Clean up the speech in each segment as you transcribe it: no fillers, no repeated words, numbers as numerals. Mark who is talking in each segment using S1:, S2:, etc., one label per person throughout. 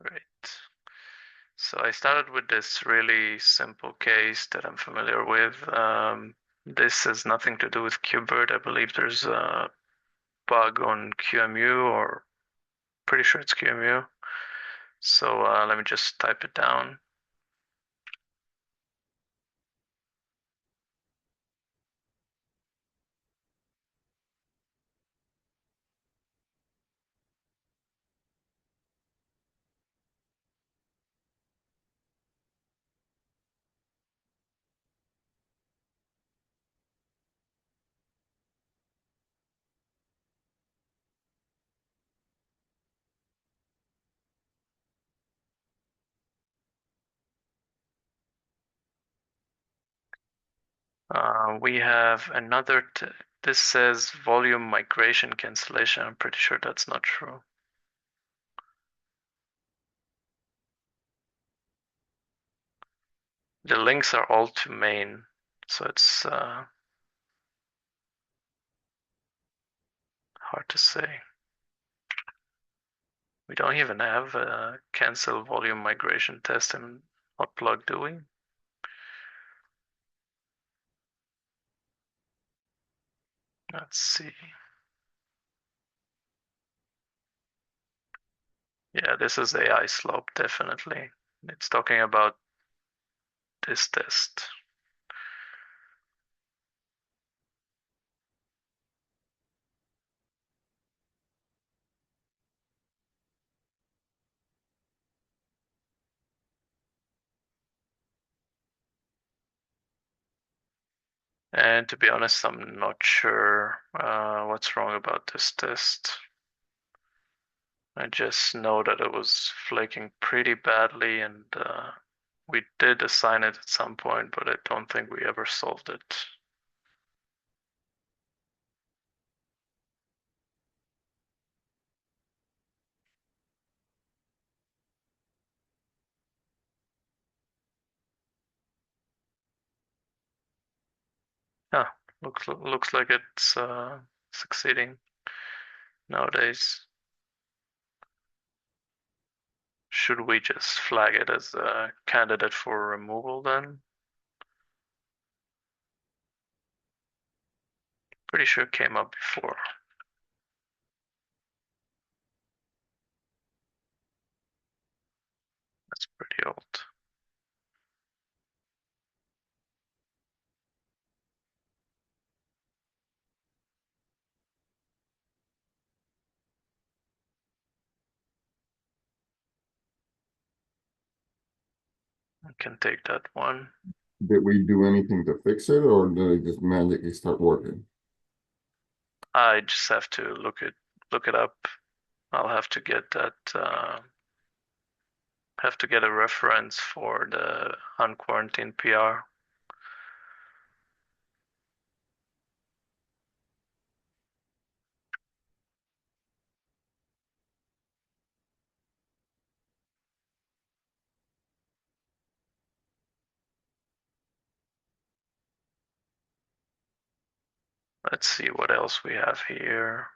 S1: Right. So I started with this really simple case that I'm familiar with. This has nothing to do with KubeVirt. I believe there's a bug on QEMU, or pretty sure it's QEMU. So let me just type it down. We have another, this says volume migration cancellation. I'm pretty sure that's not true. The links are all to main, so it's hard to say. We don't even have a cancel volume migration test in Hotplug, do we? Let's see. Yeah, this is AI slope, definitely. It's talking about this test. And to be honest, I'm not sure what's wrong about this test. I just know that it was flaking pretty badly, and we did assign it at some point, but I don't think we ever solved it. Ah, looks like it's succeeding nowadays. Should we just flag it as a candidate for removal then? Pretty sure it came up before. That's pretty old. I can take that one.
S2: Did we do anything to fix it, or did it just magically start working?
S1: I just have to look it up. I'll have to get that have to get a reference for the unquarantined PR. Let's see what else we have here.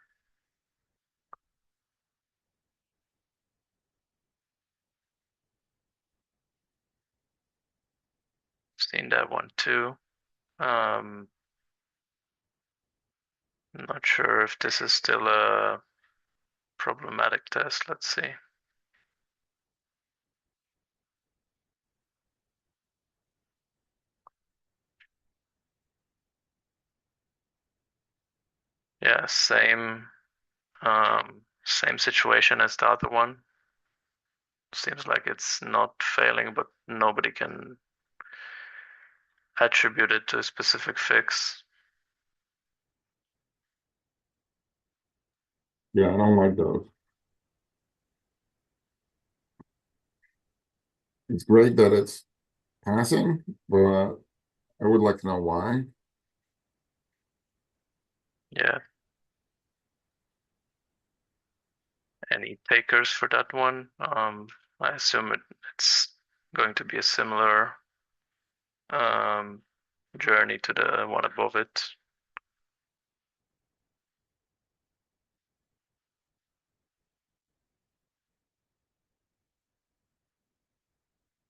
S1: Seen that one too. I'm not sure if this is still a problematic test. Let's see. Yeah, same situation as the other one. Seems like it's not failing, but nobody can attribute it to a specific fix.
S2: Yeah, I don't like those. It's great that it's passing, but I would like to know why.
S1: Yeah. Any takers for that one? I assume it's going to be a similar um, journey to the one above it.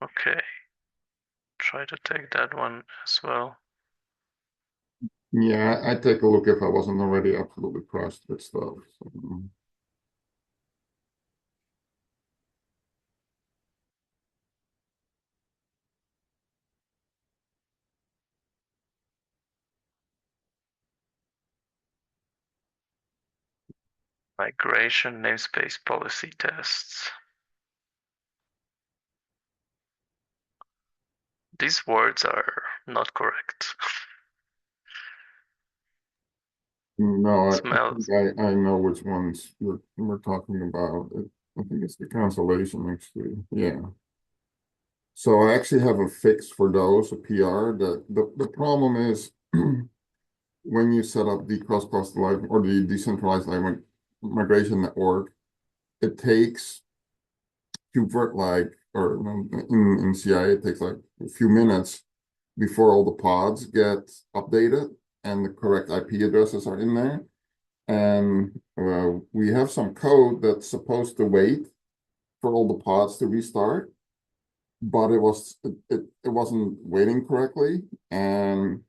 S1: Okay, try to take that one as well.
S2: Yeah, I'd take a look if I wasn't already absolutely crushed with stuff. So,
S1: Migration namespace policy tests. These words are not correct.
S2: no, I think
S1: Smells.
S2: I know which ones we're talking about. I think it's the cancellation, actually. Yeah. So I actually have a fix for those, a PR. The problem is when you set up the cross-cluster live or the decentralized live migration network, it takes like or in CI it takes like a few minutes before all the pods get updated and the correct IP addresses are in there. And we have some code that's supposed to wait for all the pods to restart, but it wasn't waiting correctly. And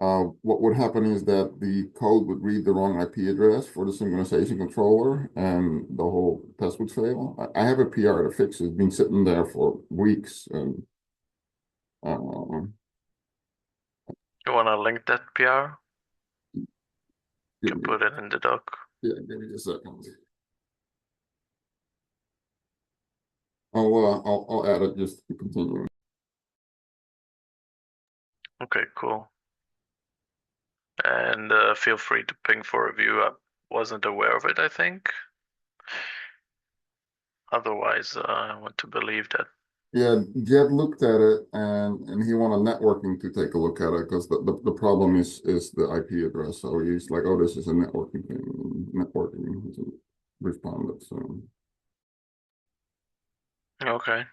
S2: what would happen is that the code would read the wrong IP address for the synchronization controller, and the whole test would fail. I have a PR to fix it. It's been sitting there for weeks, and um,
S1: You want to link that PR?
S2: give
S1: Can
S2: me,
S1: put it in the doc.
S2: yeah, give me a second. I'll add it just to continue.
S1: Okay, cool. And feel free to ping for review. I wasn't aware of it, I think. Otherwise, I want to believe that.
S2: Yeah, Jed looked at it and he wanted networking to take a look at it because the problem is the IP address. So he's like, oh, this is a networking thing. Networking hasn't responded. So
S1: Okay.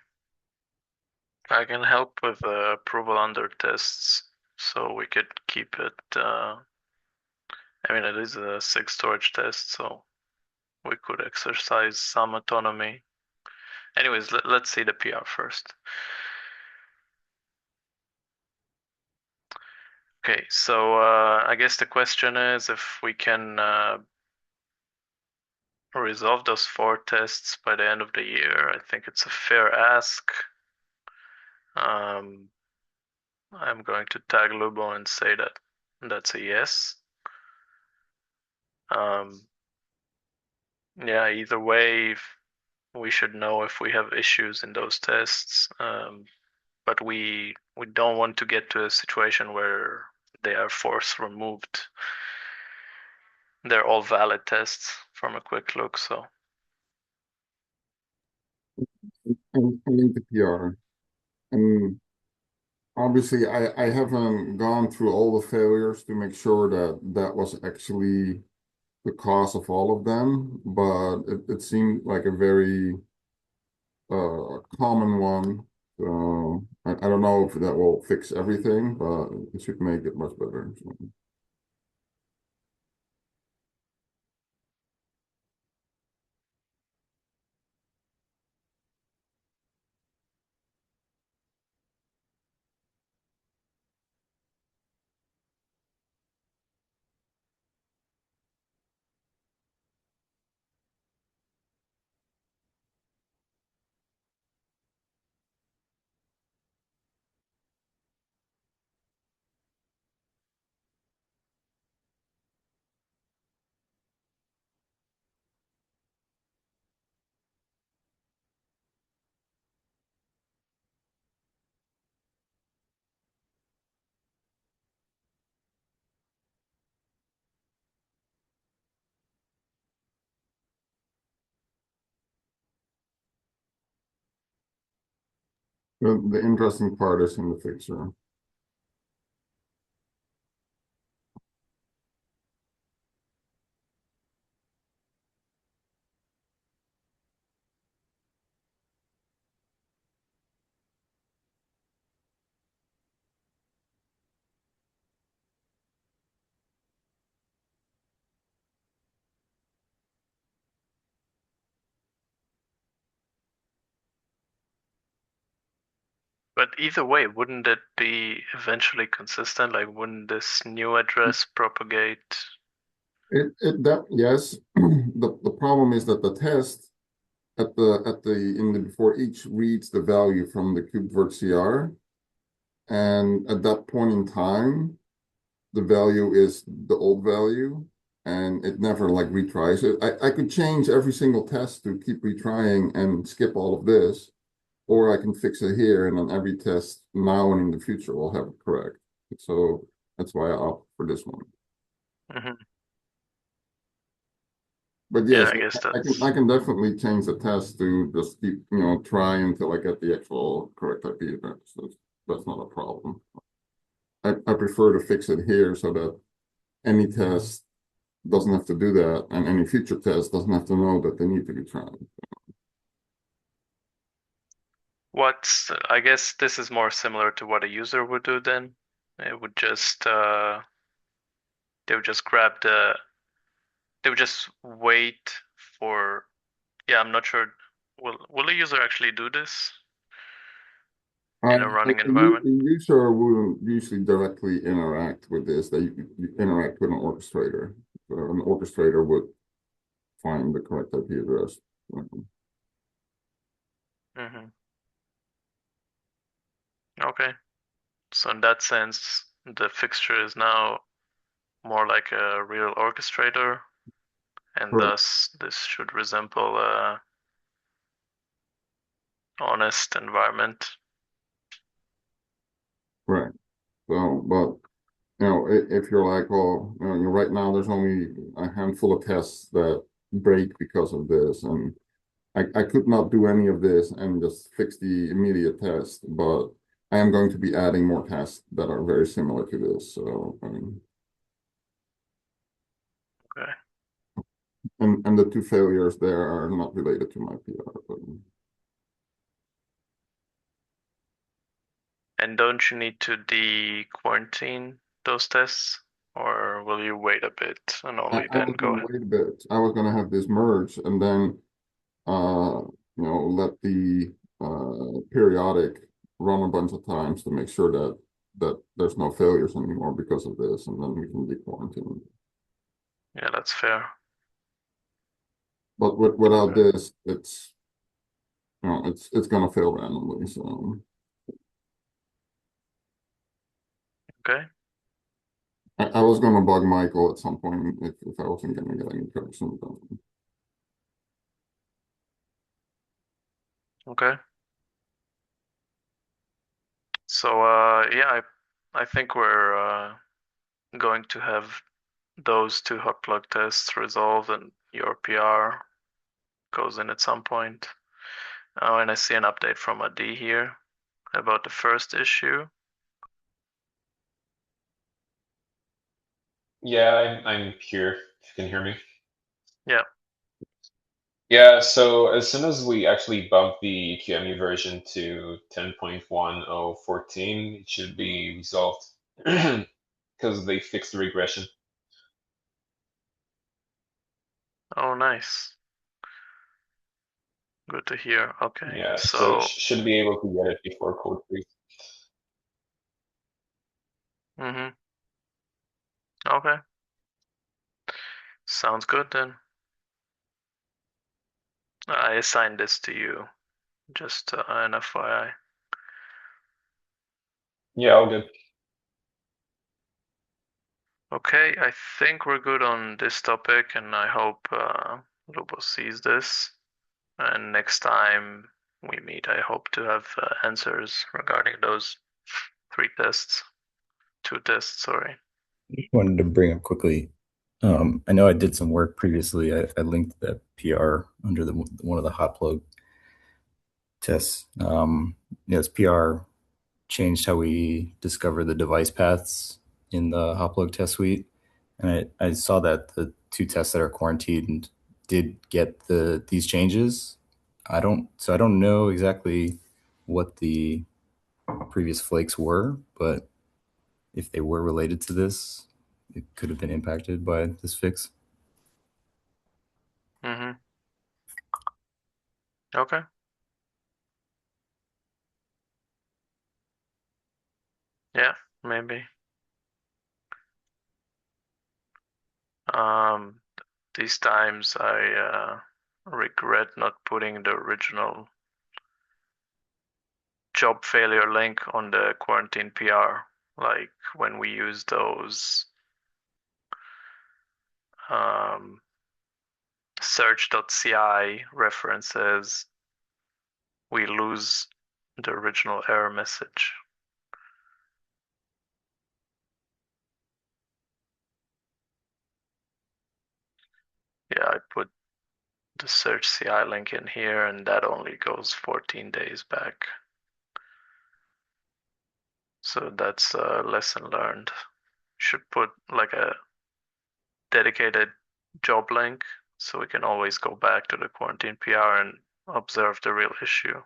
S1: I can help with approval under tests, so we could keep it. I mean, it is a SIG storage test, so we could exercise some autonomy. Anyways, let's see the PR first. Okay, so I guess the question is if we can resolve those 4 tests by the end of the year. I think it's a fair ask. Um, I'm going to tag Lubo and say that that's a yes. Um, yeah, either way, we should know if we have issues in those tests. But we don't want to get to a situation where they are force removed. They're all valid tests from a quick look, so
S2: I think the PR. And obviously, I haven't gone through all the failures to make sure that that was actually the cause of all of them, but it seemed like a very common one. So I don't know if that will fix everything, but it should make it much better. So. The interesting part is in the fixture.
S1: But either way, wouldn't it be eventually consistent? Like, wouldn't this new address propagate?
S2: It that yes. The problem is that the test at the in the before each reads the value from the KubeVirt CR, and at that point in time, the value is the old value, and it never like retries it. I could change every single test to keep retrying and skip all of this, or I can fix it here, and then every test now and in the future will have it correct. So that's why I opt for this one.
S1: Hmm.
S2: But
S1: Yeah,
S2: yes,
S1: I guess
S2: I
S1: that's
S2: can definitely change the test to just keep, try until I get the actual correct IP address. That's not a problem. I prefer to fix it here so that any test doesn't have to do that, and any future test doesn't have to know that they need to be tried.
S1: I guess this is more similar to what a user would do then. It would just they would just grab they would just wait for, yeah, I'm not sure. Will a user actually do this in a running
S2: The
S1: environment?
S2: user wouldn't usually directly interact with this. You interact with an orchestrator. So an orchestrator would find the correct IP address.
S1: Hmm. Okay. So in that sense, the fixture is now more like a real orchestrator, and
S2: Correct.
S1: thus this should resemble a honest environment.
S2: Right. So, but if you're like, well, right now there's only a handful of tests that break because of this, and I could not do any of this and just fix the immediate test, but I am going to be adding more tests that are very similar to this. So,
S1: Okay.
S2: and the two failures there are not related to my PR, but
S1: And don't you need to de-quarantine those tests, or will you wait a bit and only
S2: I
S1: then
S2: was
S1: go
S2: going to
S1: ahead?
S2: wait a bit. I was going to have this merge and then let the periodic run a bunch of times to make sure that there's no failures anymore because of this, and then we can de-quarantine.
S1: Yeah, that's fair.
S2: But without
S1: Okay.
S2: this, it's gonna fail randomly. So
S1: Okay.
S2: I was gonna bug Michael at some point if I wasn't gonna get any traction.
S1: Okay. So yeah, I think we're going to have those two hot plug tests resolved and your PR goes in at some point. Oh, and I see an update from Adi here about the first issue.
S3: Yeah, I'm here, if you can hear me.
S1: Yeah.
S3: Yeah, so as soon as we actually bump the QEMU version to 10.1014, it should be resolved because they fixed the regression.
S1: Oh, nice. Good to hear. Okay.
S3: Yeah, so
S1: So,
S3: should be able to get it before code freeze.
S1: mhm. Okay. Sounds good then. I assigned this to you, just an FYI.
S3: Yeah, all good.
S1: Okay, I think we're good on this topic, and I hope Lubo sees this. And next time we meet, I hope to have answers regarding those three tests, two tests, sorry.
S4: Wanted to bring up quickly. I know I did some work previously. I linked that PR under the one of the hot plug tests. This PR changed how we discover the device paths in the hot plug test suite, and I saw that the two tests that are quarantined did get these changes. I don't know exactly what the previous flakes were, but if they were related to this, it could have been impacted by this fix.
S1: Mm-hmm. Okay. Yeah, maybe. Um, these times I regret not putting the original job failure link on the quarantine PR, like when we use those um, search.ci references, we lose the original error message. Yeah, I put the search CI link in here, and that only goes 14 days back. So that's a lesson learned. Should put like a dedicated job link so we can always go back to the quarantine PR and observe the real issue.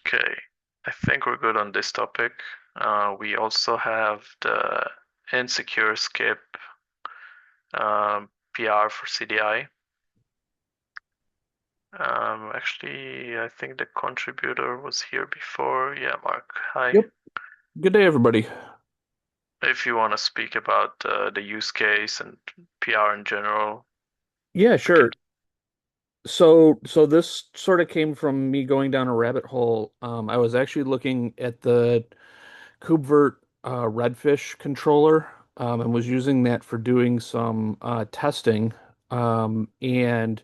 S1: Okay, I think we're good on this topic. We also have the insecure skip PR for CDI. Actually, I think the contributor was here before. Yeah, Mark, hi.
S5: Yep. Good day, everybody.
S1: If you want to speak about the use case and PR in general,
S5: Yeah,
S1: we can.
S5: sure. So this sort of came from me going down a rabbit hole. I was actually looking at the KubeVirt Redfish controller, and was using that for doing some testing, and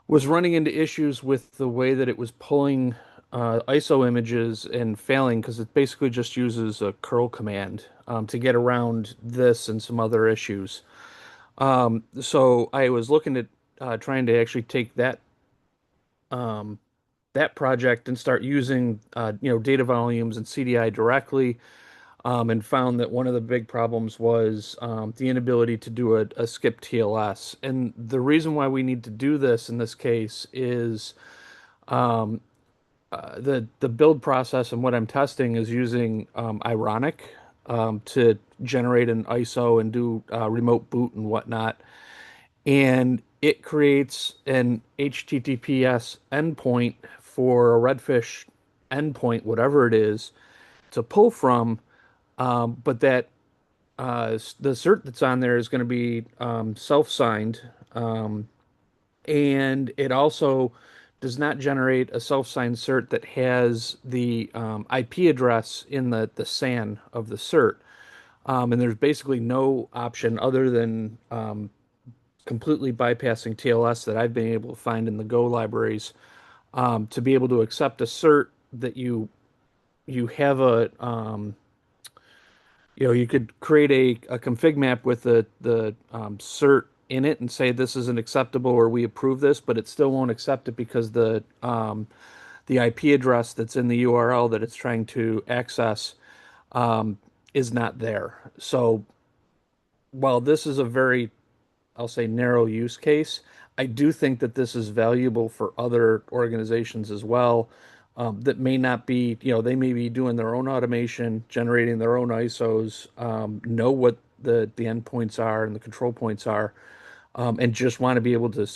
S5: was running into issues with the way that it was pulling ISO images and failing because it basically just uses a curl command to get around this and some other issues. So I was looking at trying to actually take um, that project and start using data volumes and CDI directly, and found that one of the big problems was the inability to do a skip TLS. And the reason why we need to do this in this case is um, the build process and what I'm testing is using Ironic to generate an ISO and do remote boot and whatnot. And it creates an HTTPS endpoint for a Redfish endpoint, whatever it is, to pull from. But that the cert that's on there is going to be self-signed, um, and it also does not generate a self-signed cert that has the IP address in the SAN of the cert. And there's basically no option other than completely bypassing TLS that I've been able to find in the Go libraries to be able to accept a cert that you have you could create a config map with the cert in it and say this isn't acceptable or we approve this, but it still won't accept it because the IP address that's in the URL that it's trying to access um, is not there. So while this is a very, I'll say, narrow use case, I do think that this is valuable for other organizations as well, that may not be, they may be doing their own automation, generating their own ISOs, know what the endpoints are and the control points are, and just want to be able to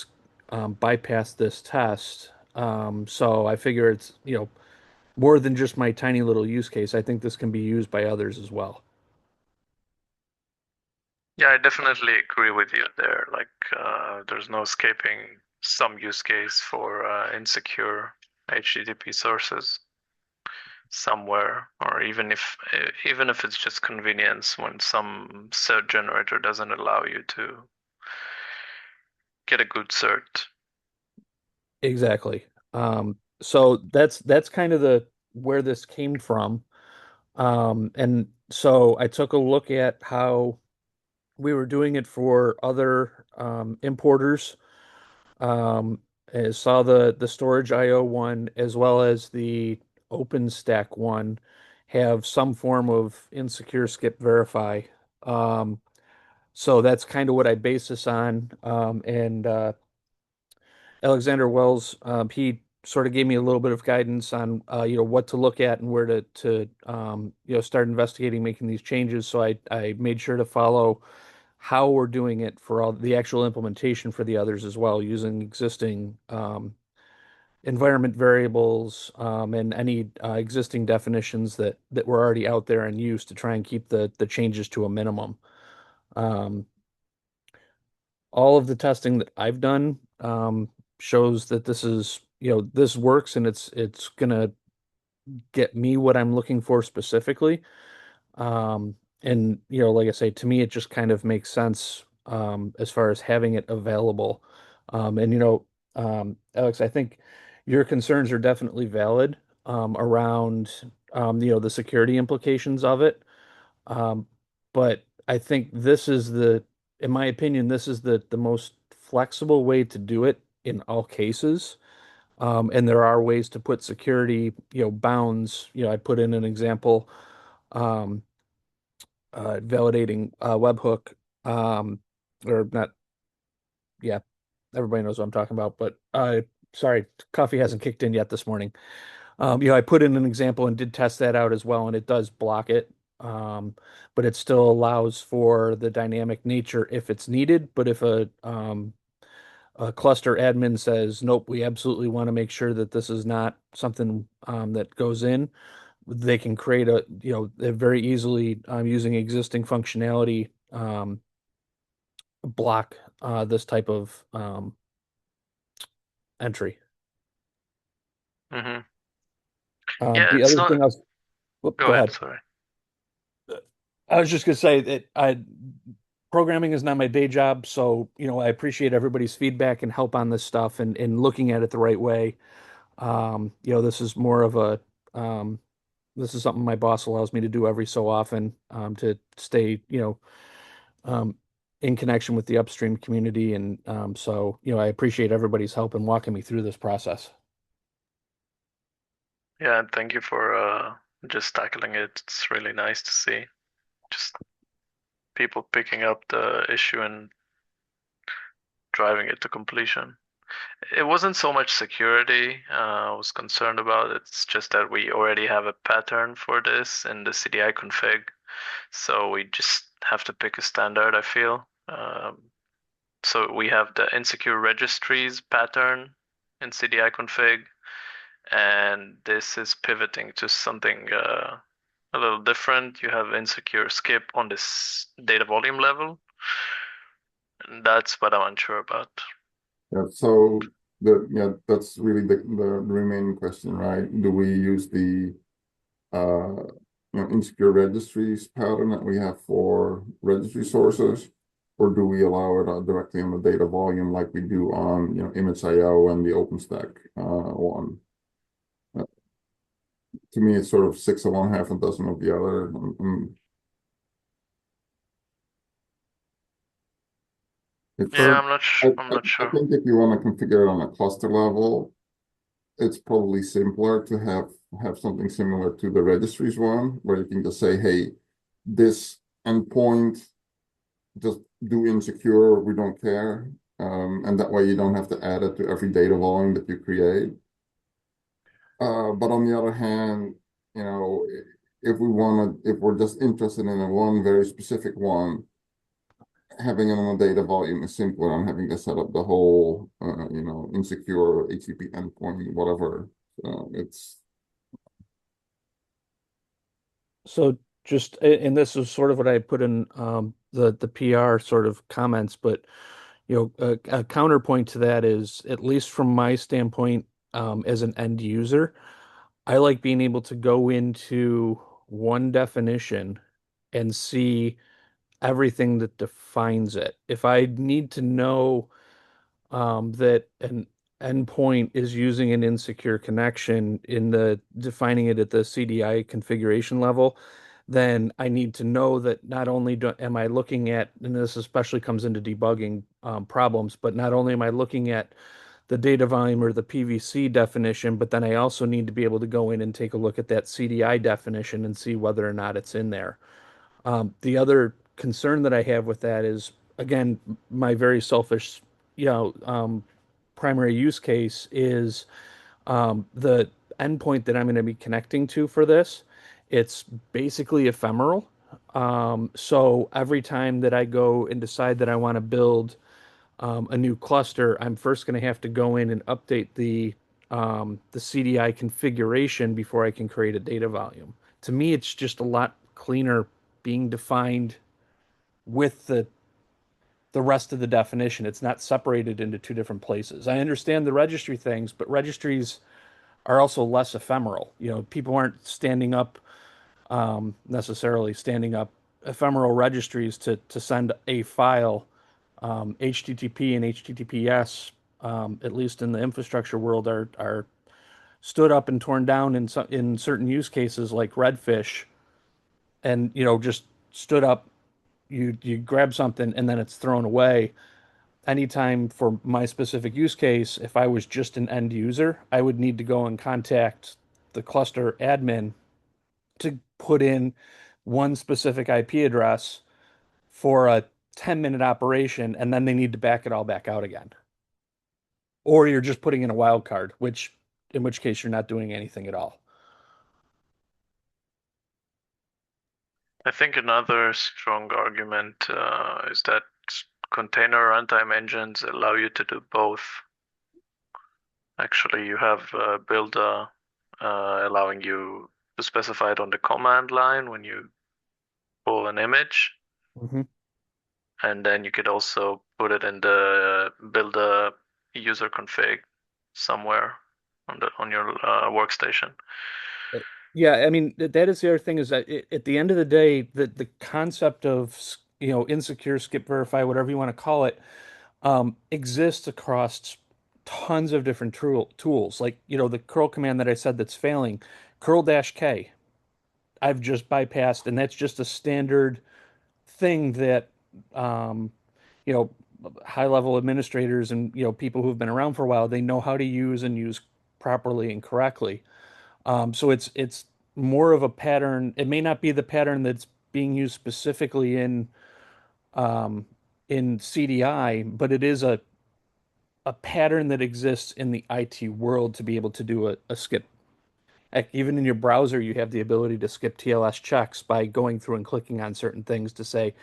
S5: bypass this test. So I figure it's, more than just my tiny little use case. I think this can be used by others as well.
S1: Yeah, I definitely agree with you there. Like, there's no escaping some use case for insecure HTTP sources somewhere, or even if it's just convenience when some cert generator doesn't allow you to get a good cert.
S5: Exactly. So that's kind of the where this came from. And so I took a look at how we were doing it for other importers. And saw the storage IO one as well as the OpenStack one have some form of insecure skip verify. Um, so that's kind of what I base this on. And Alexander Wells, he sort of gave me a little bit of guidance on what to look at and where to start investigating making these changes. So I made sure to follow how we're doing it for all the actual implementation for the others as well, using existing environment variables and any existing definitions that were already out there and used to try and keep the changes to a minimum. Um, all of the testing that I've done shows that this is, this works and it's gonna get me what I'm looking for specifically. And like I say, to me, it just kind of makes sense as far as having it available. And Alex, I think your concerns are definitely valid around the security implications of it. Um, but I think in my opinion, this is the most flexible way to do it in all cases. And there are ways to put security, bounds. I put in an example, um, validating webhook, um, or not. Yeah, everybody knows what I'm talking about. But sorry, coffee hasn't kicked in yet this morning. I put in an example and did test that out as well, and it does block it. Um, but it still allows for the dynamic nature if it's needed. But if a cluster admin says, nope, we absolutely want to make sure that this is not something that goes in, they can create they're very easily using existing functionality, block this type of entry.
S1: Hmm. Yeah,
S5: The
S1: it's
S5: other
S1: not.
S5: thing I was, whoop,
S1: Go
S5: go
S1: ahead.
S5: ahead.
S1: Sorry.
S5: I was just gonna say that programming is not my day job, so I appreciate everybody's feedback and help on this stuff and looking at it the right way. This is more of a this is something my boss allows me to do every so often to stay, um, in connection with the upstream community. And so, I appreciate everybody's help in walking me through this process.
S1: Yeah, and thank you for just tackling it. It's really nice to see just people picking up the issue and driving it to completion. It wasn't so much security I was concerned about. It's just that we already have a pattern for this in the CDI config. So we just have to pick a standard, I feel. So we have the insecure registries pattern in CDI config, and this is pivoting to something a little different. You have insecure skip on this data volume level, and that's what I'm unsure about.
S2: Yeah, so that's really the remaining question, right? Do we use the insecure registries pattern that we have for registry sources, or do we allow it directly in the data volume like we do on image.io and the OpenStack one? Uh, to me, it's sort of six of one, half a dozen of the other. It's sort
S1: Yeah,
S2: of,
S1: I'm
S2: I,
S1: not
S2: I
S1: sure.
S2: think if you want to configure it on a cluster level, it's probably simpler to have something similar to the registries one, where you can just say, hey, this endpoint, just do insecure, we don't care. And that way you don't have to add it to every data volume that you create. But on the other hand, you know, if we're just interested in a one very specific one, having it on a data volume is simpler than having to set up the whole, insecure HTTP endpoint, whatever. It's
S5: So and this is sort of what I put in the PR sort of comments, but a counterpoint to that is, at least from my standpoint, as an end user, I like being able to go into one definition and see everything that defines it. If I need to know that an endpoint is using an insecure connection in the defining it at the CDI configuration level, then I need to know that not only am I looking at, and this especially comes into debugging problems, but not only am I looking at the data volume or the PVC definition, but then I also need to be able to go in and take a look at that CDI definition and see whether or not it's in there. The other concern that I have with that is, again, my very selfish, you know, um, primary use case is the endpoint that I'm going to be connecting to for this. It's basically ephemeral. So every time that I go and decide that I want to build a new cluster, I'm first going to have to go in and update the CDI configuration before I can create a data volume. To me, it's just a lot cleaner being defined with the rest of the definition. It's not separated into two different places. I understand the registry things, but registries are also less ephemeral. People aren't standing up necessarily standing up ephemeral registries to send a file. HTTP and HTTPS, at least in the infrastructure world, are stood up and torn down in certain use cases like Redfish, and just stood up. You grab something and then it's thrown away. Anytime for my specific use case, if I was just an end user, I would need to go and contact the cluster admin to put in one specific IP address for a 10-minute operation, and then they need to back it all back out again. Or you're just putting in a wild card, in which case you're not doing anything at all.
S1: I think another strong argument is that container runtime engines allow you to do both. Actually, you have a builder allowing you to specify it on the command line when you pull an image,
S5: Mm-hmm.
S1: and then you could also put it in the builder user config somewhere on your workstation.
S5: Yeah, I mean that is the other thing is that at the end of the day, the concept of insecure, skip verify, whatever you want to call it, exists across tons of different tools. Like the curl command that I said that's failing, curl-k. I've just bypassed, and that's just a standard thing that um, you know high level administrators and people who've been around for a while, they know how to use and use properly and correctly. So it's more of a pattern. It may not be the pattern that's being used specifically um, in CDI, but it is a pattern that exists in the IT world to be able to do a skip. Heck, even in your browser, you have the ability to skip TLS checks by going through and clicking on certain things to say,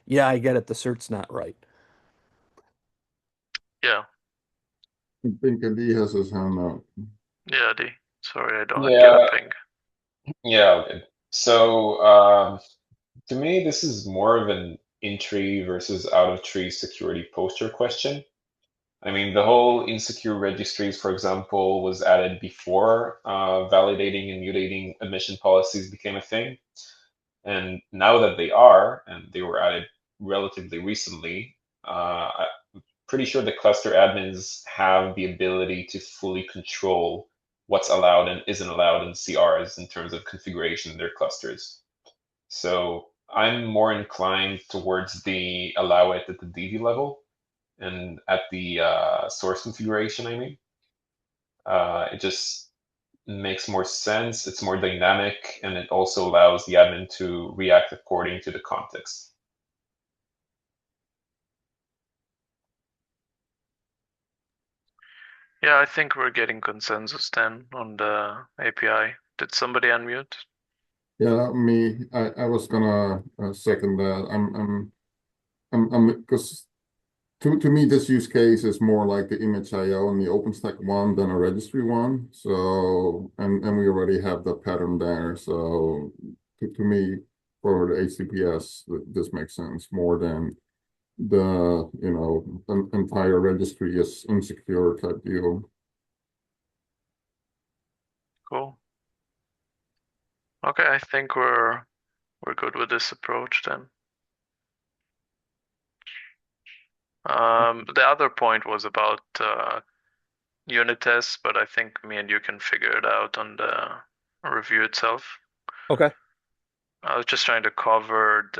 S5: yeah, I get it, the cert's not right.
S1: Yeah,
S2: I think D has his hand up.
S1: yeah, D. Sorry, I don't get a
S3: Yeah,
S1: ping.
S3: yeah. Okay. So, to me, this is more of an in-tree versus out-of-tree security posture question. I mean, the whole insecure registries, for example, was added before validating and mutating admission policies became a thing. And now that they are, and they were added relatively recently, I'm pretty sure the cluster admins have the ability to fully control what's allowed and isn't allowed in CRs in terms of configuration in their clusters. So I'm more inclined towards the allow it at the DV level and at the source configuration, I mean. It just makes more sense, it's more dynamic, and it also allows the admin to react according to the context.
S1: Yeah, I think we're getting consensus then on the API. Did somebody unmute?
S2: Yeah, me. I was gonna second that. I'm because to me this use case is more like the image IO and the OpenStack one than a registry one. So and we already have the pattern there. So to me for the HTTPS this makes sense more than the entire registry is insecure type deal.
S1: Cool. Okay, I think we're good with this approach then. The other point was about unit tests, but I think me and you can figure it out on the review itself.
S5: Okay.
S1: I was just trying to cover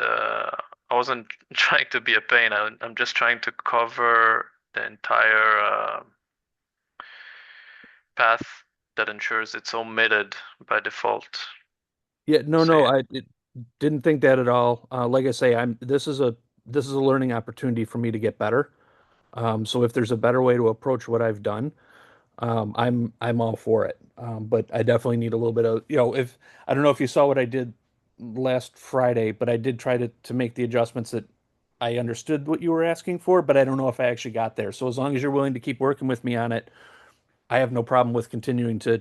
S1: I wasn't trying to be a pain. I'm just trying to cover the entire path that ensures it's omitted by default.
S5: Yeah, no,
S1: See,
S5: didn't think that at all. Like I say, this is a learning opportunity for me to get better. So if there's a better way to approach what I've done, I'm all for it. But I definitely need a little bit of, if I don't know if you saw what I did last Friday, but I did try to make the adjustments that I understood what you were asking for, but I don't know if I actually got there. So as long as you're willing to keep working with me on it, I have no problem with continuing to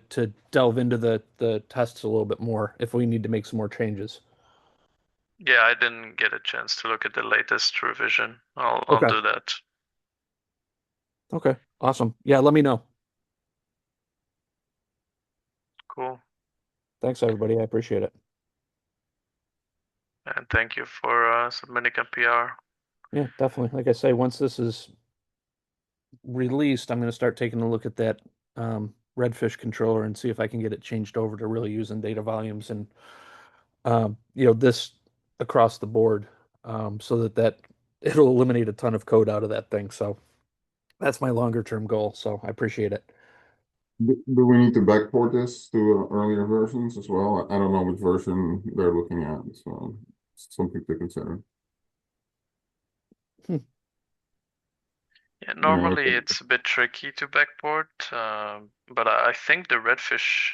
S5: delve into the tests a little bit more if we need to make some more changes.
S1: Yeah, I didn't get a chance to look at the latest revision. I'll
S5: Okay.
S1: do that.
S5: Okay. Awesome. Yeah, let me know.
S1: Cool.
S5: Thanks, everybody. I appreciate it.
S1: And thank you for submitting a PR.
S5: Yeah, definitely. Like I say, once this is released, I'm going to start taking a look at that Redfish controller and see if I can get it changed over to really using data volumes and this across the board, so that it'll eliminate a ton of code out of that thing. So that's my longer term goal. So I appreciate it.
S2: Do we need to backport this to earlier versions as well? I don't know which version they're looking at, so it's something to consider.
S1: Yeah,
S2: You know,
S1: normally it's a bit tricky to backport, but I think the Redfish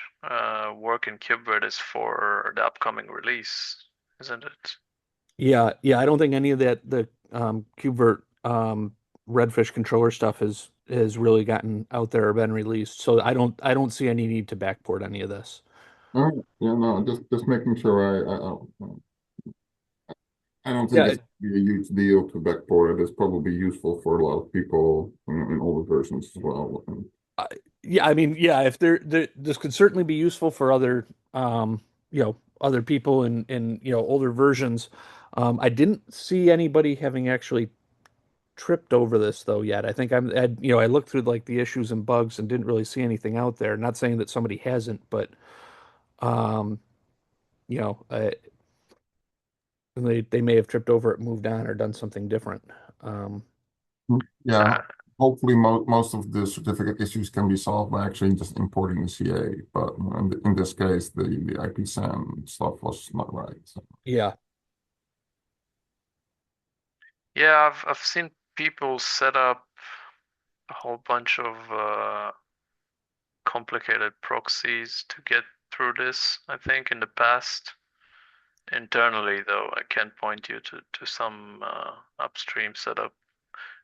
S1: work in KubeVirt is for the upcoming release, isn't it?
S5: Yeah. I don't think any of the KubeVirt Redfish controller stuff has really gotten out there or been released. So I don't see any need to backport any of this.
S2: all right. Yeah, no, just making sure I don't think
S5: Yeah,
S2: it's be a huge deal to backport it. It's probably useful for a lot of people in older versions as well.
S5: I, yeah. I mean, yeah. If this could certainly be useful for other other people in older versions. I didn't see anybody having actually tripped over this though yet. I think I looked through like the issues and bugs and didn't really see anything out there. Not saying that somebody hasn't, but um, you know, uh, they may have tripped over it, moved on, or done something different. Um,
S2: Yeah,
S1: Uh,
S2: hopefully most of the certificate issues can be solved by actually just importing the CA. But in this case, the IPSAN stuff was not right. So.
S5: yeah,
S1: yeah, I've seen people set up a whole bunch of complicated proxies to get through this, I think, in the past. Internally, though, I can't point you to some upstream setup.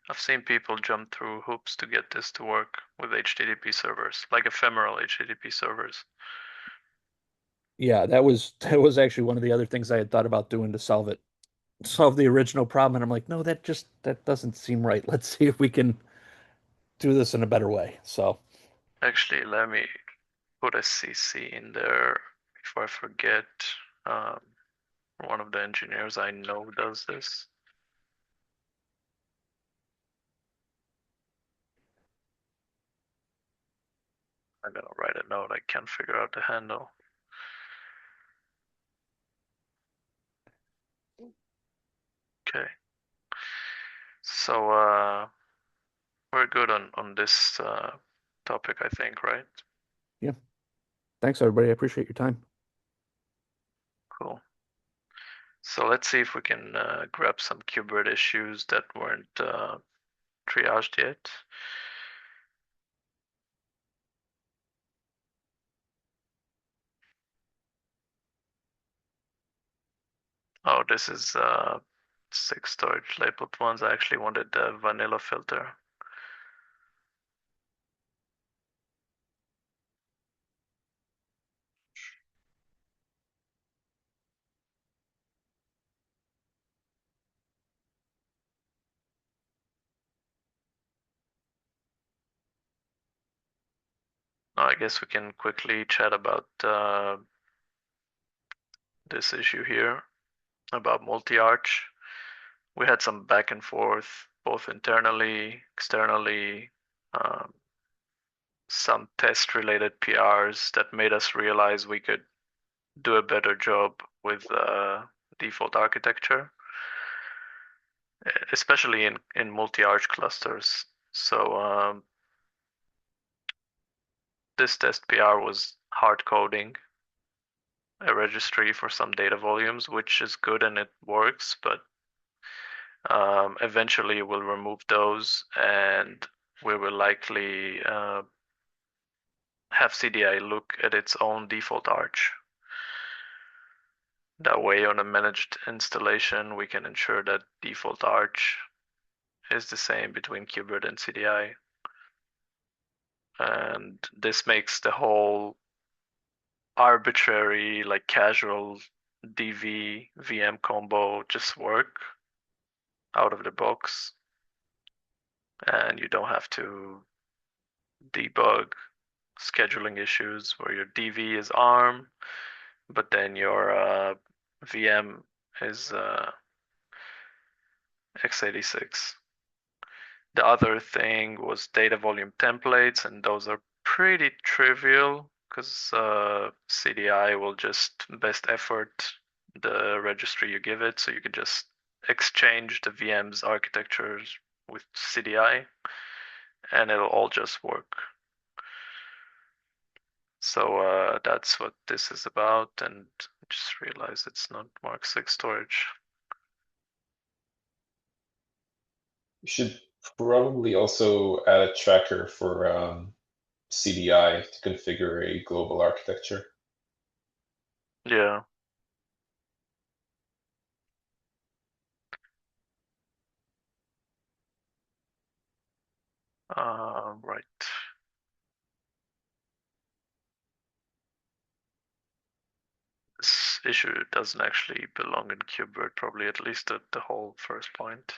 S1: I've seen people jump through hoops to get this to work with HTTP servers, like ephemeral HTTP servers.
S5: yeah. That was actually one of the other things I had thought about doing to solve the original problem. And I'm like, no, that doesn't seem right. Let's see if we can do this in a better way. So
S1: Actually, let me put a CC in there before I forget. Um, One of the engineers I know does this. I'm gonna write a note. I can't figure out the handle. Okay. So we're good on this topic, I think, right?
S5: yeah, thanks everybody. I appreciate your time.
S1: Cool. So let's see if we can grab some KubeVirt issues that weren't triaged yet. Oh, this is 6 storage labeled ones. I actually wanted the vanilla filter. Oh, I guess we can quickly chat about this issue here about multi-arch. We had some back and forth, both internally, externally, um, some test-related PRs that made us realize we could do a better job with default architecture, especially in multi-arch clusters. So this test PR was hard coding a registry for some data volumes, which is good and it works, but eventually we'll remove those and we will likely have CDI look at its own default arch. That way, on a managed installation, we can ensure that default arch is the same between KubeVirt and CDI. And this makes the whole arbitrary, like casual DV VM combo just work out of the box. And you don't have to debug scheduling issues where your DV is ARM, but then your VM is x86. The other thing was data volume templates, and those are pretty trivial because CDI will just best effort the registry you give it, so you can just exchange the VM's architectures with CDI, and it'll all just work. So that's what this is about, and just realize it's not Mark 6 storage.
S3: You should probably also add a tracker for CDI to configure a global architecture.
S1: Yeah. Right. This issue doesn't actually belong in KubeVirt, probably at least at the whole first point.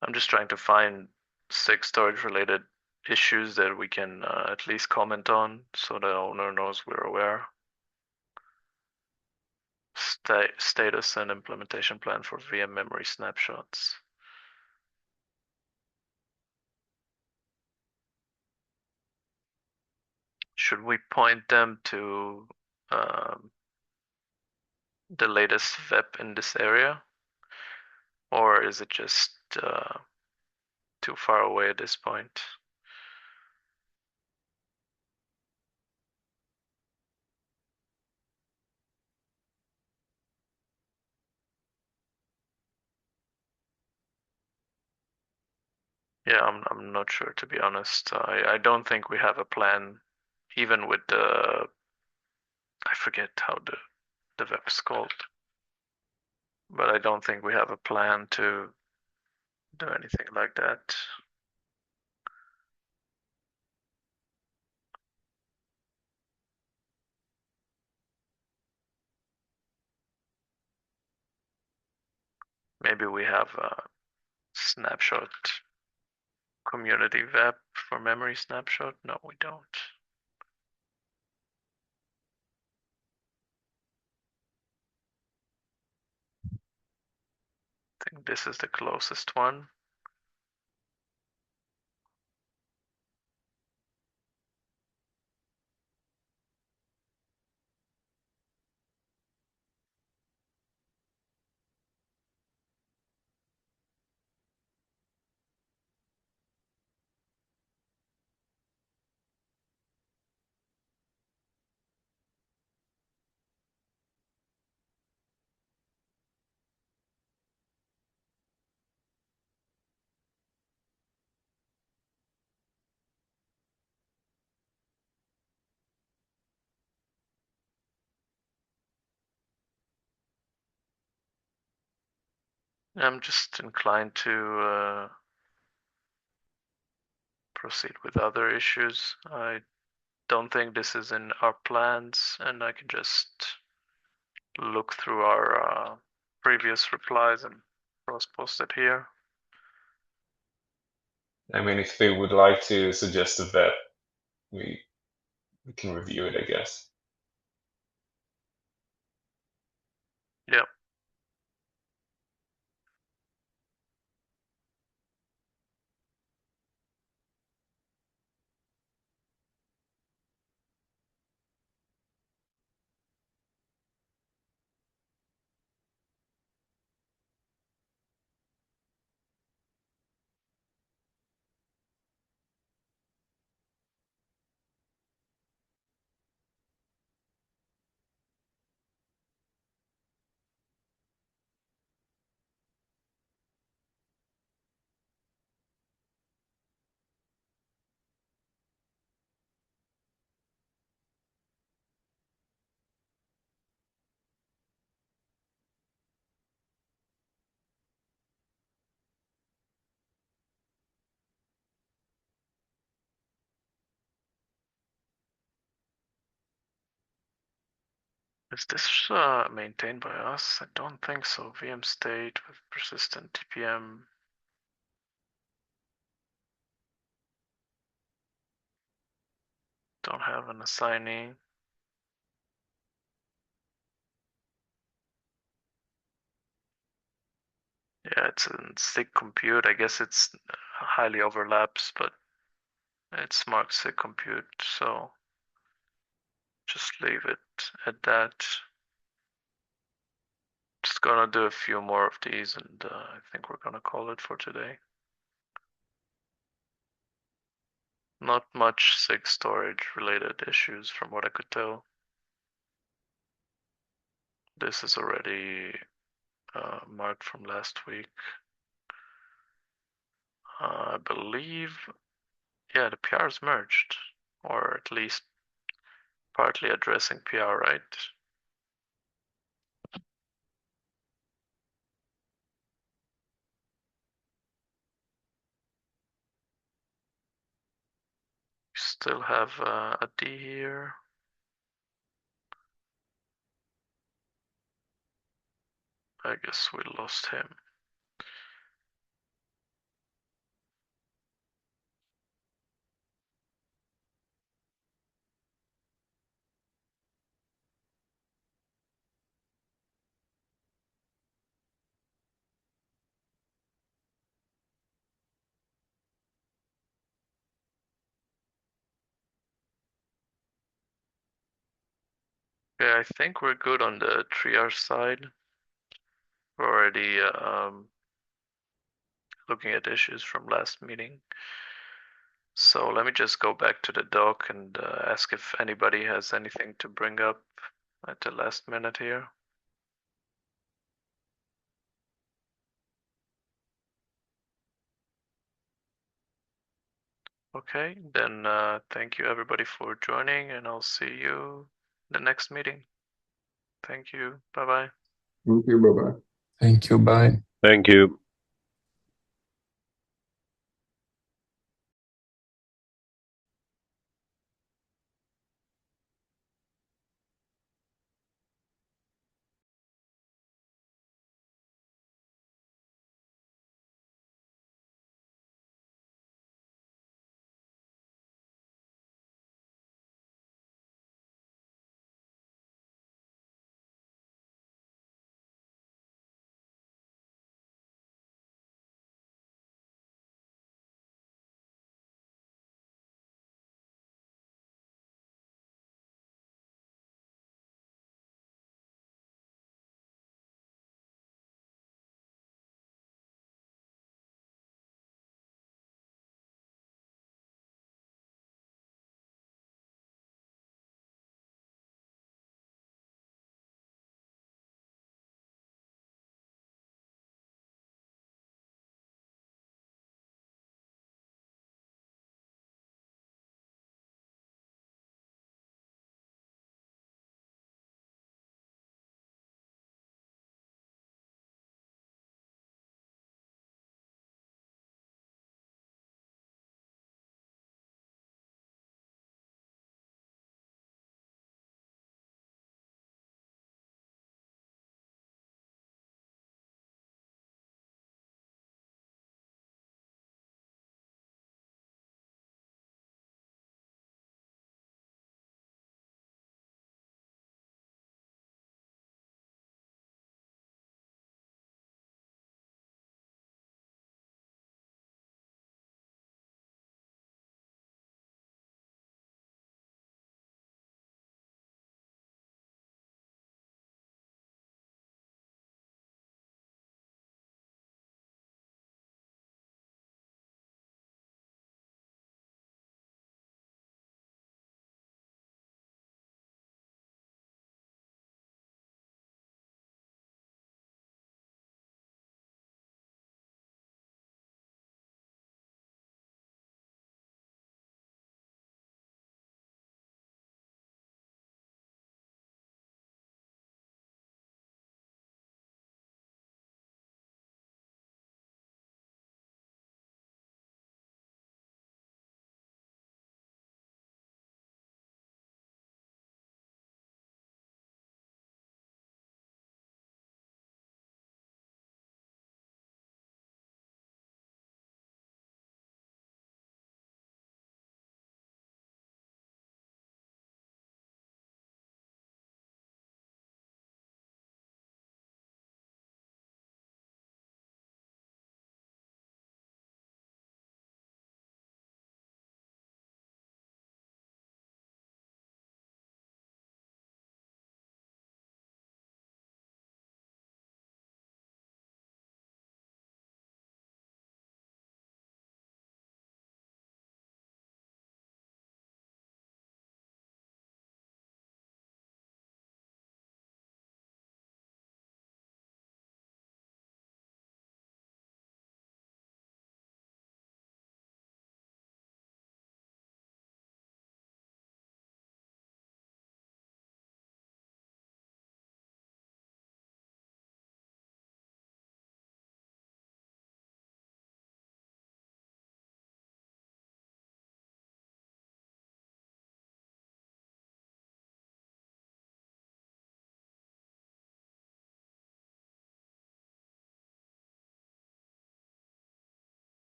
S1: I'm just trying to find 6 storage related issues that we can at least comment on so the owner knows we're aware. Status and implementation plan for VM memory snapshots. Should we point them to the latest VEP in this area? Or is it just too far away at this point? Yeah, I'm not sure, to be honest. I don't think we have a plan, even with the, I forget how the web is called, but I don't think we have a plan to do anything like that. Maybe we have a snapshot community web for memory snapshot. No, we don't. I think this is the closest one. I'm just inclined to proceed with other issues. I don't think this is in our plans, and I can just look through our previous replies and cross-post it here.
S3: I mean, if they would like to suggest a vet, we can review it, I guess.
S1: Yep. Is this maintained by us? I don't think so. VM state with persistent TPM. Don't have an assignee. Yeah, it's in SIG compute. I guess it's highly overlaps, but it's marked SIG compute, so just leave it at that. Just gonna do a few more of these, and I think we're gonna call it for today. Not much SIG storage related issues from what I could tell. This is already marked from last week. I believe, yeah, the PR is merged, or at least partly addressing PR, right? Still have a D here. I guess we lost him. Yeah, I think we're good on the triage side. We're already looking at issues from last meeting. So let me just go back to the doc and ask if anybody has anything to bring up at the last minute here. Okay, then thank you everybody for joining, and I'll see you the next meeting. Thank you. Bye bye.
S2: Thank you. Bye bye.
S6: Thank you. Bye.
S7: Thank you.